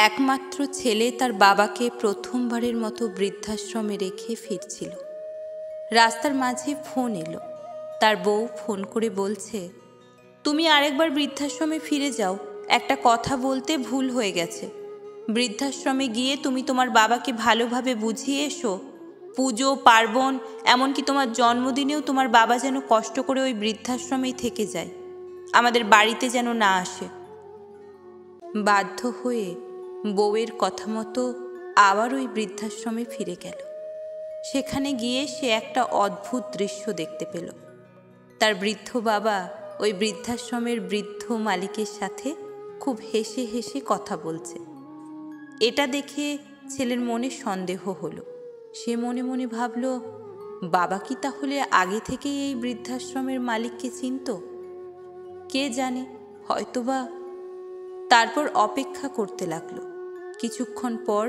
একমাত্র ছেলে তার বাবাকে প্রথমবারের মতো বৃদ্ধাশ্রমে রেখে ফিরছিল। রাস্তার মাঝে ফোন এলো। তার বউ ফোন করে বলছে, তুমি আরেকবার বৃদ্ধাশ্রমে ফিরে যাও, একটা কথা বলতে ভুল হয়ে গেছে। বৃদ্ধাশ্রমে গিয়ে তুমি তোমার বাবাকে ভালোভাবে বুঝিয়ে এসো। পুজো পার্বণ, এমনকি তোমার জন্মদিনেও তোমার বাবা যেন কষ্ট করে ওই বৃদ্ধাশ্রমেই থেকে যায়, আমাদের বাড়িতে যেন না আসে। বাধ্য হয়ে বউয়ের কথা মতো আবার ওই বৃদ্ধাশ্রমে ফিরে গেল। সেখানে গিয়ে সে একটা অদ্ভুত দৃশ্য দেখতে পেল। তার বৃদ্ধ বাবা ওই বৃদ্ধাশ্রমের বৃদ্ধ মালিকের সাথে খুব হেসে হেসে কথা বলছে। এটা দেখে ছেলের মনে সন্দেহ হলো। সে মনে মনে ভাবল, বাবা কি তাহলে আগে থেকেই এই বৃদ্ধাশ্রমের মালিককে চিনত? কে জানে, হয়তোবা। তারপর অপেক্ষা করতে লাগলো। কিছুক্ষণ পর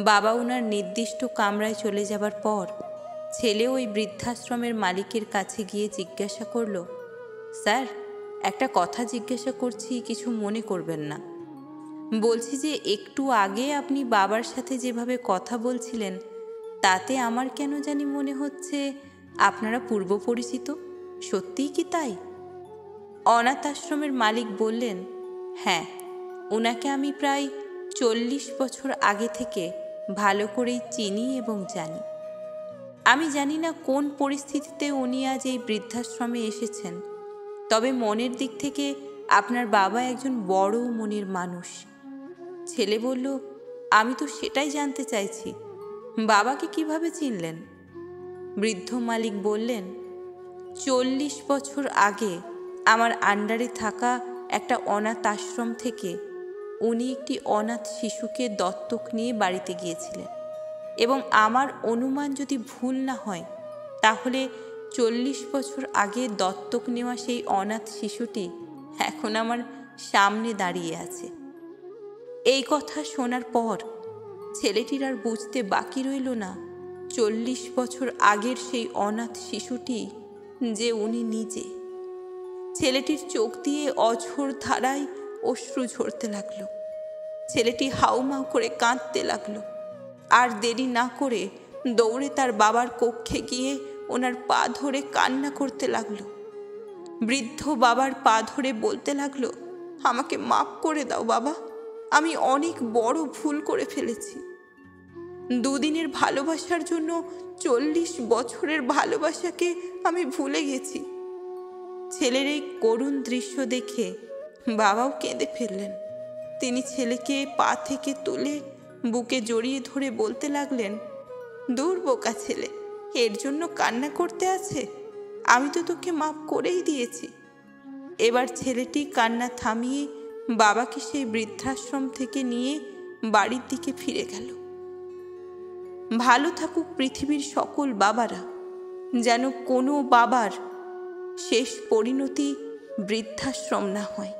বাবা ওনার নির্দিষ্ট কামরায় চলে যাবার পর ছেলে ওই বৃদ্ধাশ্রমের মালিকের কাছে গিয়ে জিজ্ঞাসা করলো, স্যার, একটা কথা জিজ্ঞাসা করছি, কিছু মনে করবেন না। বলছি যে একটু আগে আপনি বাবার সাথে যেভাবে কথা বলছিলেন, তাতে আমার কেন জানি মনে হচ্ছে আপনারা পূর্ব পরিচিত। সত্যিই কি তাই? অনাথ আশ্রমের মালিক বললেন, হ্যাঁ, ওনাকে আমি প্রায় 40 বছর আগে থেকে ভালো করেই চিনি এবং জানি। আমি জানি না কোন পরিস্থিতিতে উনি আজ এই বৃদ্ধাশ্রমে এসেছেন, তবে মনের দিক থেকে আপনার বাবা একজন বড় মনের মানুষ। ছেলে বলল, আমি তো সেটাই জানতে চাইছি, বাবাকে কিভাবে চিনলেন? বৃদ্ধ মালিক বললেন, 40 বছর আগে আমার আন্ডারে থাকা একটা অনাথ আশ্রম থেকে উনি একটি অনাথ শিশুকে দত্তক নিয়ে বাড়িতে গিয়েছিলেন, এবং আমার অনুমান যদি ভুল না হয়, তাহলে 40 বছর আগে দত্তক নেওয়া সেই অনাথ শিশুটি এখন আমার সামনে দাঁড়িয়ে আছে। এই কথা শোনার পর ছেলেটির আর বুঝতে বাকি রইল না 40 বছর আগের সেই অনাথ শিশুটি যে উনি নিজে। ছেলেটির চোখ দিয়ে অঝোর ধারায় অশ্রু ঝরতে লাগলো। ছেলেটি হাউমাউ করে কাঁদতে লাগলো। আর দেরি না করে দৌড়ে তার বাবার কক্ষে গিয়ে ওনার পা ধরে কান্না করতে লাগলো। বৃদ্ধ বাবার পা ধরে বলতে লাগলো, আমাকে মাফ করে দাও বাবা, আমি অনেক বড় ভুল করে ফেলেছি। দুদিনের ভালোবাসার জন্য 40 বছরের ভালোবাসাকে আমি ভুলে গেছি। ছেলের এই করুণ দৃশ্য দেখে বাবাও কেঁদে ফেললেন। তিনি ছেলেকে পা থেকে তুলে বুকে জড়িয়ে ধরে বলতে লাগলেন, দূর বোকা ছেলে, এর জন্য কান্না করতে আছে? আমি তো তোকে মাফ করেই দিয়েছি। এবার ছেলেটি কান্না থামিয়ে বাবাকে সেই বৃদ্ধাশ্রম থেকে নিয়ে বাড়ির দিকে ফিরে গেল। ভালো থাকুক পৃথিবীর সকল বাবারা, যেন কোনো বাবার শেষ পরিণতি বৃদ্ধাশ্রম না হয়।